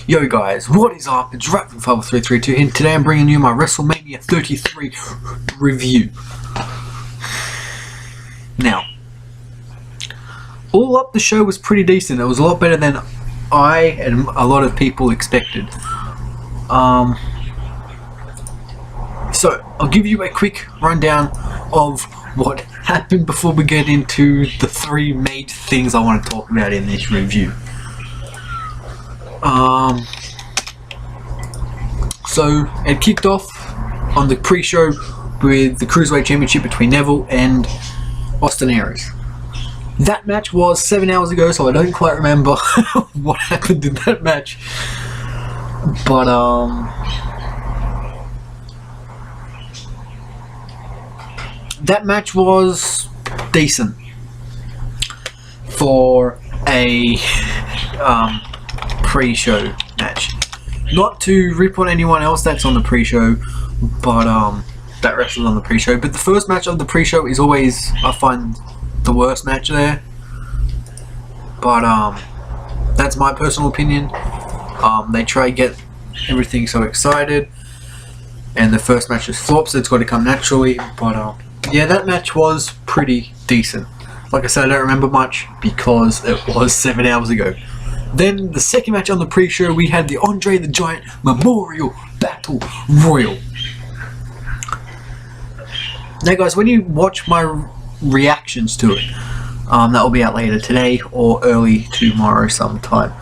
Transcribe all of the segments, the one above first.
Yo guys, what is up? It's Ratven 5332 and today I'm bringing you my Wrestlemania 33 review. Now, all up the show was pretty decent. It was a lot better than I and a lot of people expected. So, I'll give you a quick rundown of what happened before we get into the three major things I want to talk about in this review. So it kicked off on the pre-show with the Cruiserweight Championship between Neville and Austin Aries. That match was 7 hours ago, so I don't quite remember what happened in that match. But that match was decent for a pre-show match. Not to rip on anyone else that's on the pre-show, but that wrestles on the pre-show. But the first match of the pre-show is always, I find, the worst match there. But that's my personal opinion. They try to get everything so excited, and the first match just flops. So it's got to come naturally. But yeah, that match was pretty decent. Like I said, I don't remember much because it was 7 hours ago. Then the second match on the pre-show, we had the Andre the Giant Memorial Battle Royal. Now guys, when you watch my reactions to it, that will be out later today or early tomorrow sometime,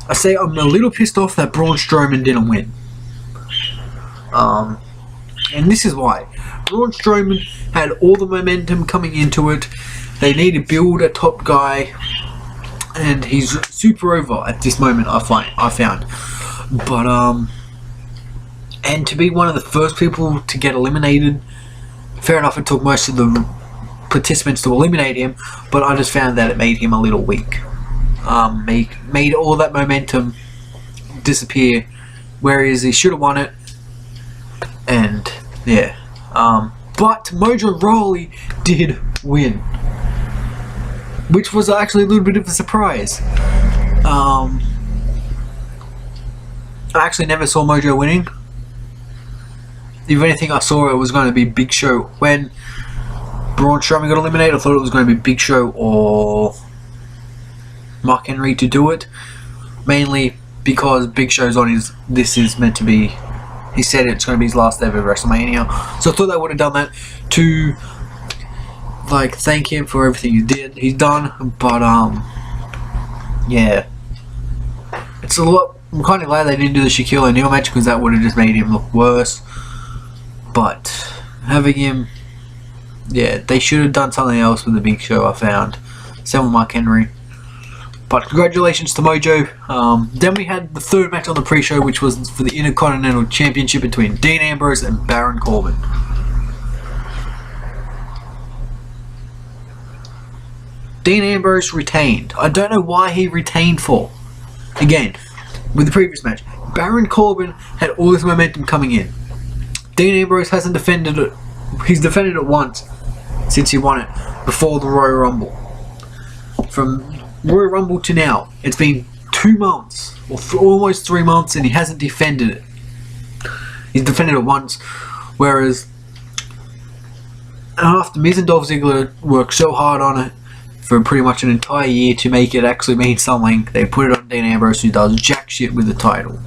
I say I'm a little pissed off that Braun Strowman didn't win. And this is why. Braun Strowman had all the momentum coming into it. They need to build a top guy, and he's super over at this moment, I found. But and to be one of the first people to get eliminated, fair enough, it took most of the participants to eliminate him, but I just found that it made him a little weak. Made all that momentum disappear, whereas he should have won it. And yeah, but Mojo Rawley did win, which was actually a little bit of a surprise. I actually never saw Mojo winning. If anything, I saw it was going to be Big Show. When Braun Strowman got eliminated, I thought it was going to be Big Show or Mark Henry to do it. Mainly because Big Show's on his, this is meant to be, he said it's going to be his last ever Wrestlemania. So I thought they would have done that to like thank him for everything he's done. But yeah, it's a lot. I'm kind of glad they didn't do the Shaquille O'Neal match, because that would have just made him look worse. But having him, yeah, they should have done something else with the Big Show, I found. Same with Mark Henry. But congratulations to Mojo. Then we had the third match on the pre-show, which was for the Intercontinental Championship between Dean Ambrose and Baron Corbin. Dean Ambrose retained. I don't know why he retained for. Again, with the previous match, Baron Corbin had all this momentum coming in. Dean Ambrose hasn't defended it. He's defended it once since he won it before the Royal Rumble. From Royal Rumble to now, it's been 2 months, or almost 3 months, and he hasn't defended it. He's defended it once, whereas after Miz and Dolph Ziggler worked so hard on it for pretty much an entire year to make it actually mean something, they put it on Dean Ambrose, who does jack shit with the title.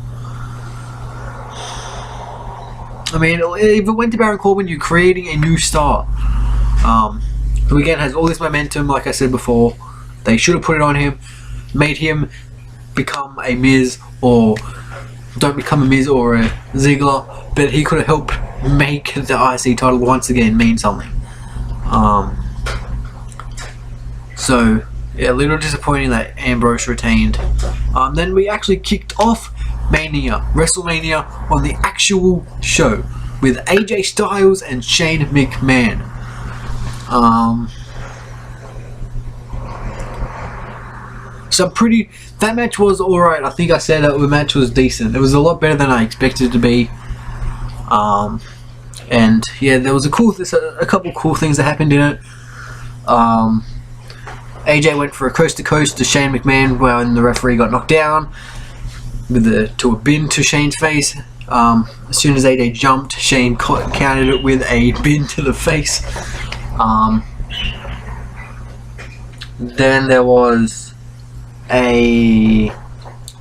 I mean, if it went to Baron Corbin, you're creating a new star. Who again has all this momentum, like I said before. They should have put it on him, made him become a Miz, or don't become a Miz or a Ziggler, but he could have helped make the IC title once again mean something. So yeah, a little disappointing that Ambrose retained. Then we actually kicked off WrestleMania on the actual show with AJ Styles and Shane McMahon. So that match was alright. I think I said that the match was decent. It was a lot better than I expected it to be. And yeah, there was a couple cool things that happened in it. AJ went for a coast to coast to Shane McMahon when the referee got knocked down. to a bin to Shane's face. As soon as AJ jumped, Shane countered it with a bin to the face. Then there was AJ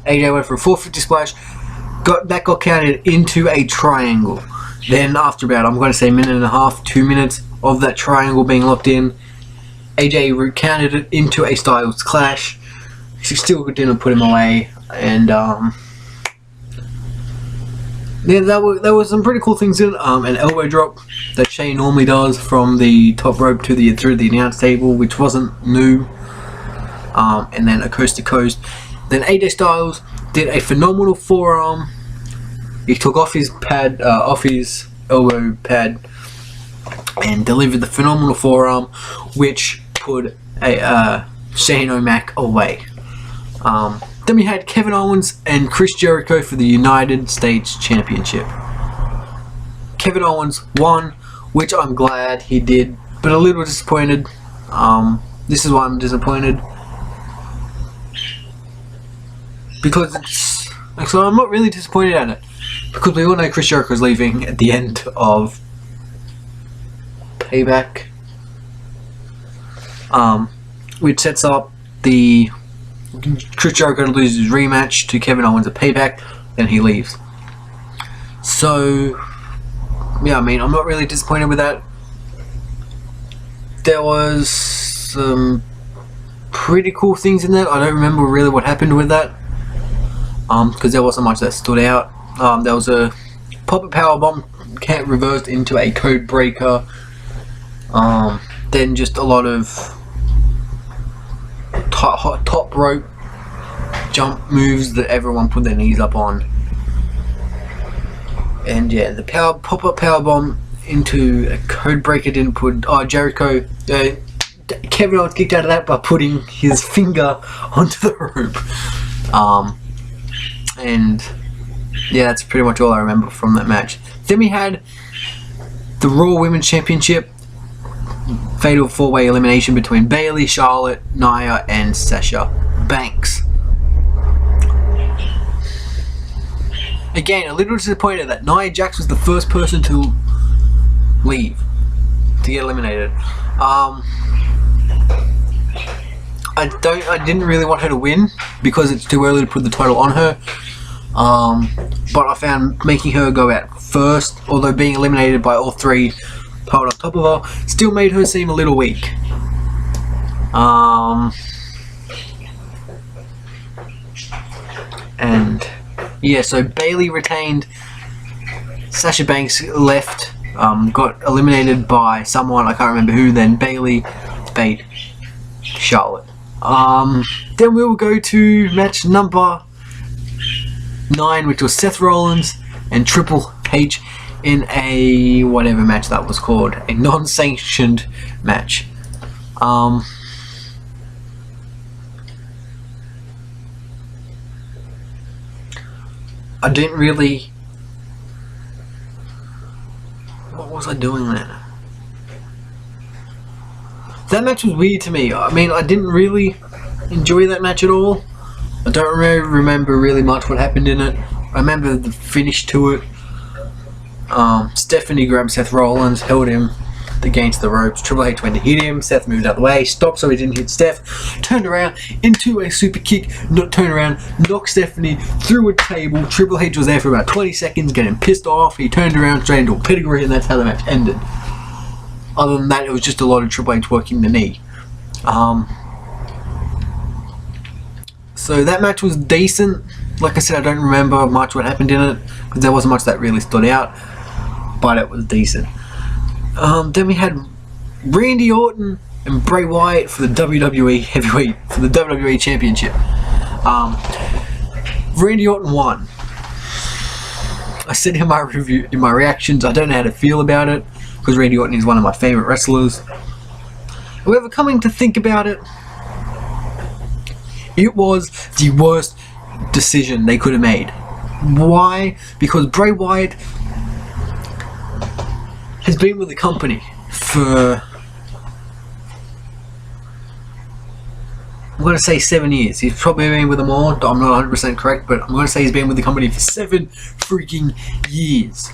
went for a 450 splash. That got counted into a triangle. Then after about, I'm going to say, a minute and a half, 2 minutes of that triangle being locked in, AJ recounted it into a Styles Clash. She still didn't put him away, and yeah, there was some pretty cool things in it. An elbow drop that Shane normally does from the top rope to through the announce table, which wasn't new. And then a coast to coast. Then AJ Styles did a phenomenal forearm. He took off his pad, off his elbow pad, and delivered the phenomenal forearm, which put Shane O'Mac away. Then we had Kevin Owens and Chris Jericho for the United States Championship. Kevin Owens won, which I'm glad he did, but a little disappointed. This is why I'm disappointed. Because so I'm not really disappointed at it. Because we all know Chris Jericho's leaving at the end of Payback. Which sets up the Chris Jericho to lose his rematch to Kevin Owens at Payback, then he leaves. So, yeah, I mean, I'm not really disappointed with that. There was some pretty cool things in there. I don't remember really what happened with that, because there wasn't much that stood out. There was a pop-up powerbomb reversed into a code breaker. Then just a lot of top rope jump moves that everyone put their knees up on, and yeah, the pop-up powerbomb into a code breaker didn't put Jericho. Kevin Owens kicked out of that by putting his finger onto the rope, and yeah, that's pretty much all I remember from that match. Then we had the Raw Women's Championship. Fatal 4-way elimination between Bayley, Charlotte, Nia, and Sasha Banks. Again, a little disappointed that Nia Jax was the first person to leave, to get eliminated. I didn't really want her to win because it's too early to put the title on her. But I found making her go out first, although being eliminated by all three piled on top of her, still made her seem a little weak. And yeah, so Bayley retained, Sasha Banks left, got eliminated by someone, I can't remember who, then Bayley beat Charlotte. Then we will go to match number 9, which was Seth Rollins and Triple H in a whatever match that was called, a non-sanctioned match. I didn't really... What was I doing then? That match was weird to me. I mean, I didn't really enjoy that match at all. I don't remember really much what happened in it. I remember the finish to it. Stephanie grabbed Seth Rollins, held him against the ropes. Triple H went to hit him. Seth moved out of the way, stopped so he didn't hit Steph. Turned around into a super kick. Turned around, knocked Stephanie through a table. Triple H was there for about 20 seconds, getting pissed off. He turned around, straight into a pedigree, and that's how the match ended. Other than that, it was just a lot of Triple H working the knee. So that match was decent. Like I said, I don't remember much what happened in it because there wasn't much that really stood out, but it was decent. Then we had Randy Orton and Bray Wyatt for the WWE Heavyweight, for the WWE Championship. Randy Orton won. I said in my review, in my reactions, I don't know how to feel about it because Randy Orton is one of my favorite wrestlers. However, coming to think about it, it was the worst decision they could have made. Why? Because Bray Wyatt has been with the company for I'm going to say 7 years. He's probably been with them all. I'm not 100% correct, but I'm going to say he's been with the company for 7 freaking years.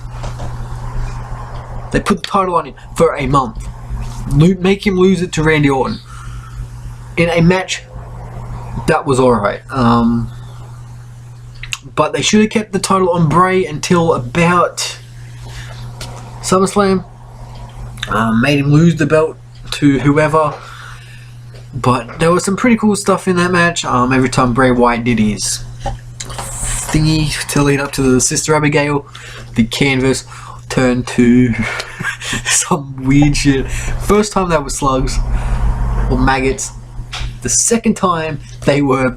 They put the title on him for a month. Make him lose it to Randy Orton. In a match that was alright. But they should have kept the title on Bray until about SummerSlam. Made him lose the belt to whoever. But there was some pretty cool stuff in that match. Every time Bray Wyatt did his thingy to lead up to the Sister Abigail, the canvas turned to some weird shit. First time they were slugs or maggots. The second time they were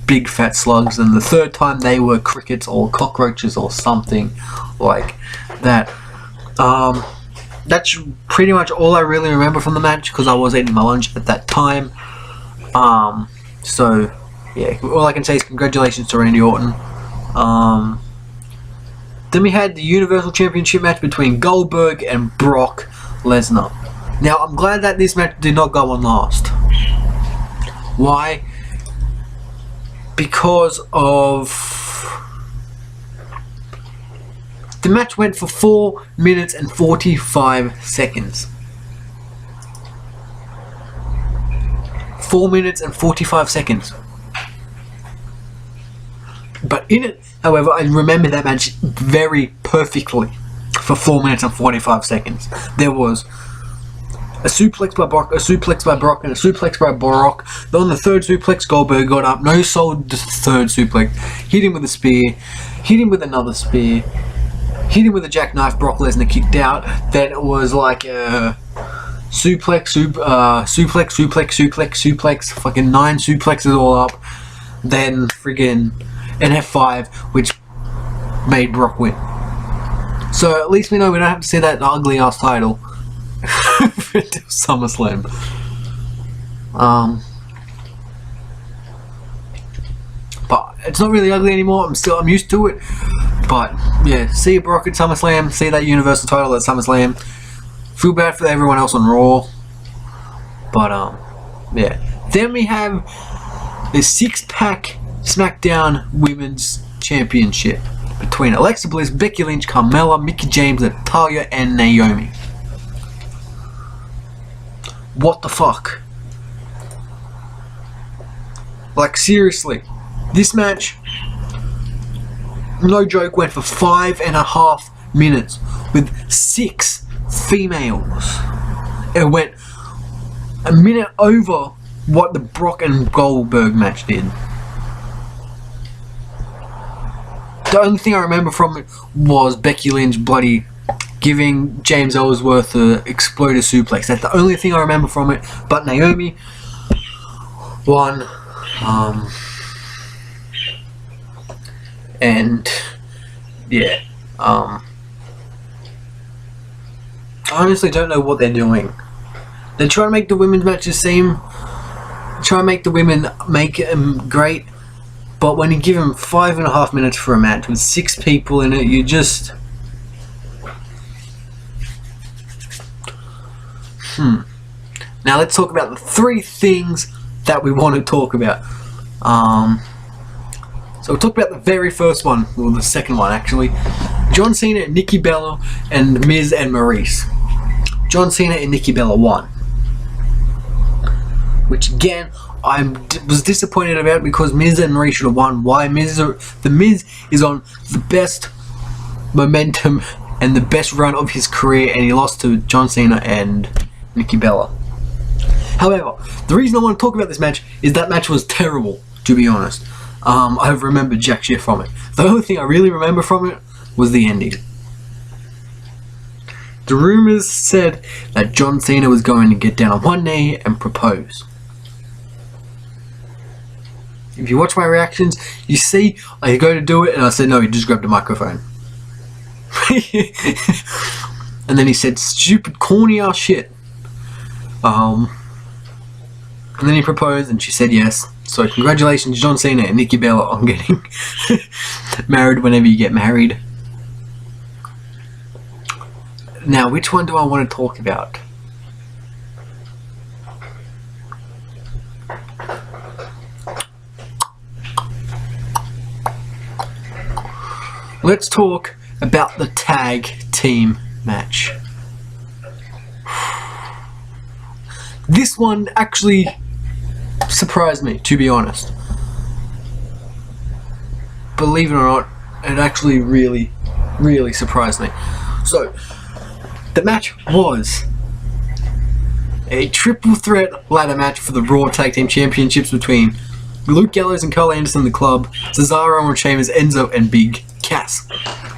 big fat slugs, and the third time they were crickets or cockroaches or something like that. That's pretty much all I really remember from the match, because I was eating my lunch at that time. So yeah, all I can say is congratulations to Randy Orton. Then we had the Universal Championship match between Goldberg and Brock Lesnar. Now I'm glad that this match did not go on last. Why? Because of... the match went for 4 minutes and 45 seconds. 4 minutes and 45 seconds. But in it, however, I remember that match very perfectly for 4 minutes and 45 seconds. There was a suplex by Brock, a suplex by Brock, and a suplex by Brock. Then on the third suplex, Goldberg got up, no sold the third suplex, hit him with a spear, hit him with another spear, hit him with a jackknife. Brock Lesnar kicked out. Then it was like a suplex, suplex, fucking 9 suplexes all up. Then friggin' an F5, which made Brock win. So at least we know we don't have to see that ugly ass title until SummerSlam. But it's not really ugly anymore. I'm used to it. But yeah, see Brock at SummerSlam, see that Universal title at SummerSlam. Feel bad for everyone else on Raw. But yeah. Then we have the 6-pack SmackDown Women's Championship between Alexa Bliss, Becky Lynch, Carmella, Mickie James, Natalya, and Naomi. What the fuck? Like seriously, this match, no joke, went for 5.5 minutes with 6 females. It went a minute over what the Brock and Goldberg match did. The only thing I remember from it was Becky Lynch bloody giving James Ellsworth the exploder suplex. That's the only thing I remember from it. But Naomi won. And yeah, I honestly don't know what they're doing. They're trying to make the women's matches try and make the women make them great, but when you give them 5.5 minutes for a match with 6 people in it, you just Now let's talk about the 3 things that we want to talk about. So we'll talk about the very first one, or the second one actually. John Cena and Nikki Bella and Miz and Maurice. John Cena and Nikki Bella won, which again I was disappointed about, because Miz and Maurice should have won. Why? The Miz is on the best momentum and the best run of his career, and he lost to John Cena and Nikki Bella. However, the reason I want to talk about this match is that match was terrible, to be honest. I remember jack shit from it. The only thing I really remember from it was the ending. The rumors said that John Cena was going to get down on one knee and propose. If you watch my reactions, you see I go to do it and I said no, he just grabbed a microphone. And then he said stupid corny ass shit. And then he proposed and she said yes. So congratulations John Cena and Nikki Bella on getting married whenever you get married. Now, which one do I want to talk about? let's talk about the tag team match. This one actually surprised me, to be honest. Believe it or not, it actually really, really surprised me. So, the match was a triple threat ladder match for the Raw Tag Team Championships between Luke Gallows and Carl Anderson, the Club, Cesaro and Sheamus, Enzo, and Big Cass.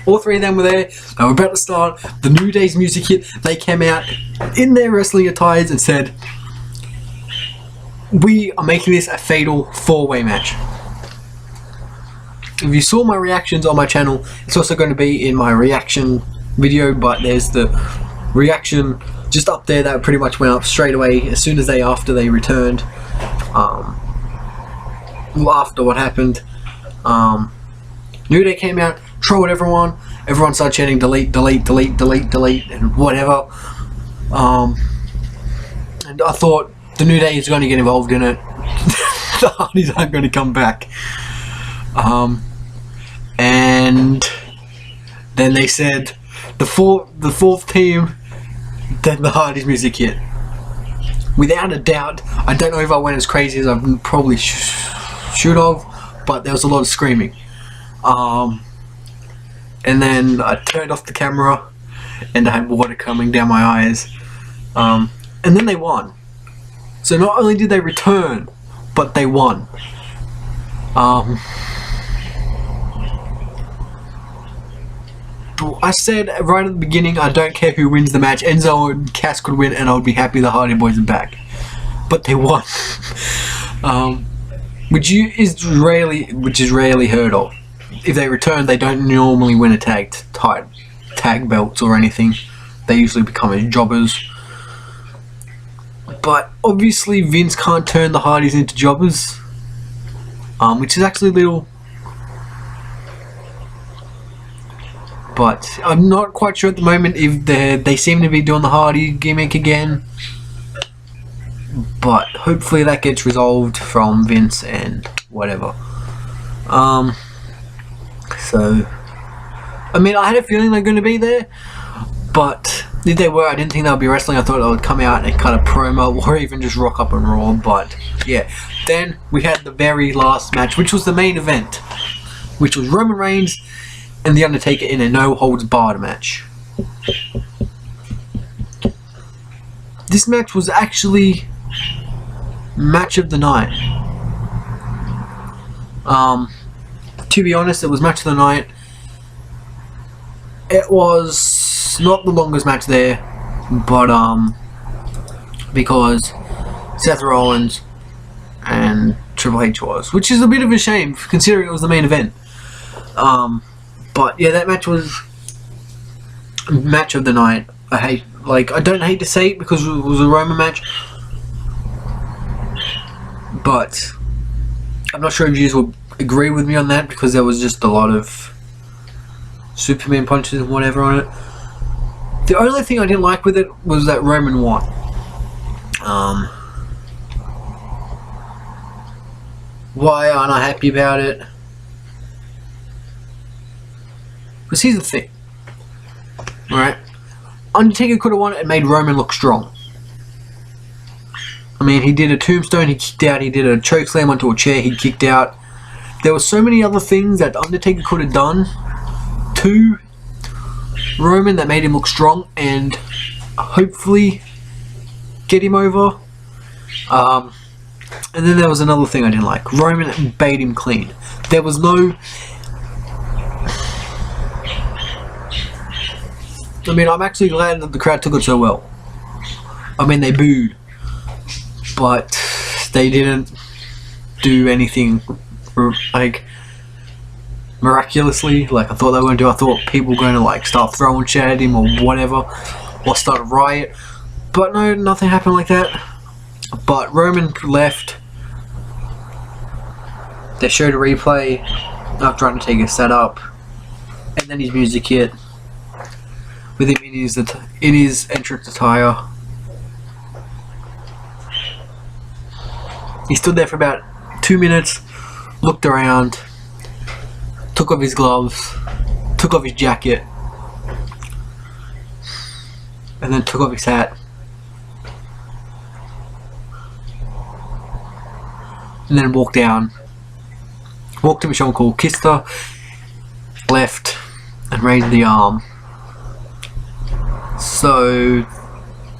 All three of them were there. They were about to start. The New Day's music hit. They came out in their wrestling attires and said, "We are making this a fatal 4-way match." If you saw my reactions on my channel, it's also going to be in my reaction video, but there's the reaction just up there that pretty much went up straight away as soon as after they returned. After what happened, New Day came out, trolled everyone. Everyone started chanting delete, delete, delete, delete, delete, and whatever. And I thought the New Day is going to get involved in it. The Hardys aren't going to come back. And then they said the fourth team. Then the Hardys music hit. Without a doubt, I don't know if I went as crazy as I probably should have, but there was a lot of screaming. And then I turned off the camera, and I had water coming down my eyes. And then they won. So not only did they return, but they won. I said right at the beginning, I don't care who wins the match. Enzo and Cass could win, and I would be happy the Hardy Boys are back. But they won, which is rarely heard of. If they return, they don't normally win a tag belts or anything. They usually become as jobbers. But obviously, Vince can't turn the Hardys into jobbers, which is actually a little. But I'm not quite sure at the moment if they seem to be doing the Hardy gimmick again. But hopefully that gets resolved from Vince and whatever. So, I mean, I had a feeling they're going to be there. But if they were, I didn't think they would be wrestling. I thought they would come out and cut a promo or even just rock up and Raw. But yeah, then we had the very last match, which was the main event, which was Roman Reigns and The Undertaker in a no-holds-barred match. This match was actually match of the night. To be honest, it was match of the night. It was not the longest match there, but because Seth Rollins and Triple H was, which is a bit of a shame considering it was the main event. But yeah, that match was match of the night. I don't hate to say it because it was a Roman match, but I'm not sure if you will agree with me on that because there was just a lot of Superman punches and whatever on it. The only thing I didn't like with it was that Roman won. Why aren't I happy about it? Because here's the thing, right? Undertaker could have won it and made Roman look strong. I mean, he did a tombstone, he kicked out, he did a chokeslam onto a chair, he kicked out. There were so many other things that Undertaker could have done to Roman that made him look strong and hopefully get him over. And then there was another thing I didn't like. Roman bait him clean. There was no... I mean, I'm actually glad that the crowd took it so well. I mean, they booed, but they didn't do anything like miraculously like I thought they were going to do. I thought people were going to like start throwing shit at him or whatever, or start a riot, but no, nothing happened like that. But Roman left. They showed a replay after Undertaker set up, and then his music hit with him in his entrance attire. He stood there for about 2 minutes, looked around, took off his gloves, took off his jacket, and then took off his hat, and then walked down, walked to Michelle McCool, kissed her, left, and raised the arm. So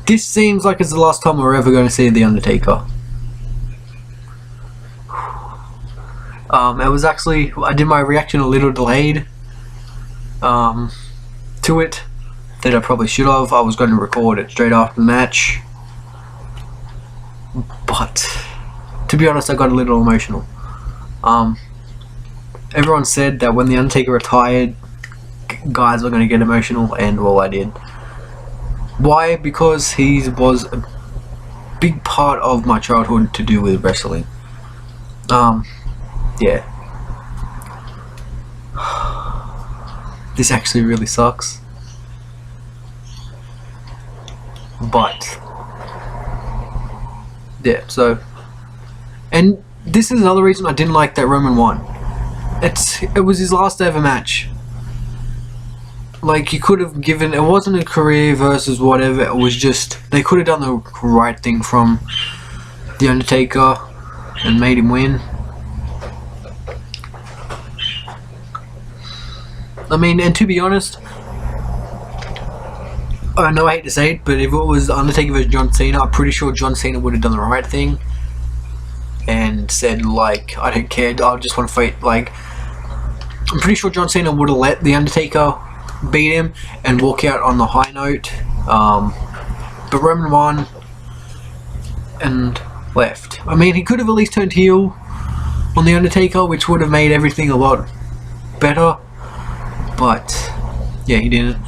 this seems like it's the last time we're ever going to see The Undertaker. It was actually, I did my reaction a little delayed to it that I probably should have. I was going to record it straight after the match, but to be honest, I got a little emotional. Everyone said that when The Undertaker retired, guys were going to get emotional, and well, I did. Why? Because he was a big part of my childhood to do with wrestling. Yeah. This actually really sucks. But yeah, so, and this is another reason I didn't like that Roman won. It was his last ever match. Like, you could have given, it wasn't a career versus whatever, it was just, they could have done the right thing from The Undertaker and made him win. I mean, and to be honest, I know I hate to say it, but if it was Undertaker versus John Cena, I'm pretty sure John Cena would have done the right thing and said, like, I don't care, I just want to fight. Like, I'm pretty sure John Cena would have let The Undertaker beat him and walk out on the high note, but Roman won and left. I mean, he could have at least turned heel on The Undertaker, which would have made everything a lot better, but yeah, he didn't.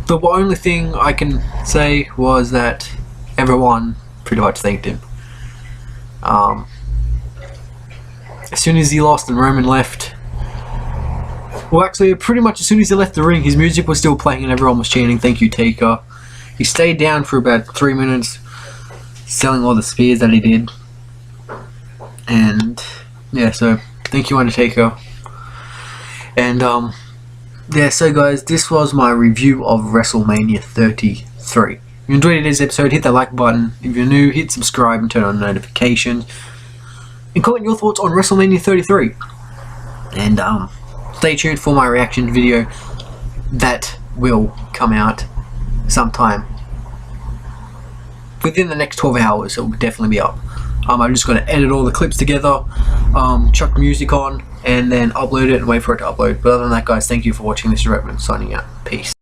The only thing I can say was that everyone pretty much thanked him. As soon as he lost and Roman left, well, actually, pretty much as soon as he left the ring, his music was still playing and everyone was chanting, "Thank you, Taker." He stayed down for about 3 minutes, selling all the spears that he did. And yeah, so thank you, Undertaker. And yeah, so guys, this was my review of WrestleMania 33. If you enjoyed today's episode, hit that like button. If you're new, hit subscribe and turn on notifications. And comment your thoughts on WrestleMania 33. And stay tuned for my reaction video that will come out sometime within the next 12 hours. It will definitely be up. I'm just going to edit all the clips together, chuck music on, and then upload it and wait for it to upload. But other than that, guys, thank you for watching. This is Ratven signing out. Peace.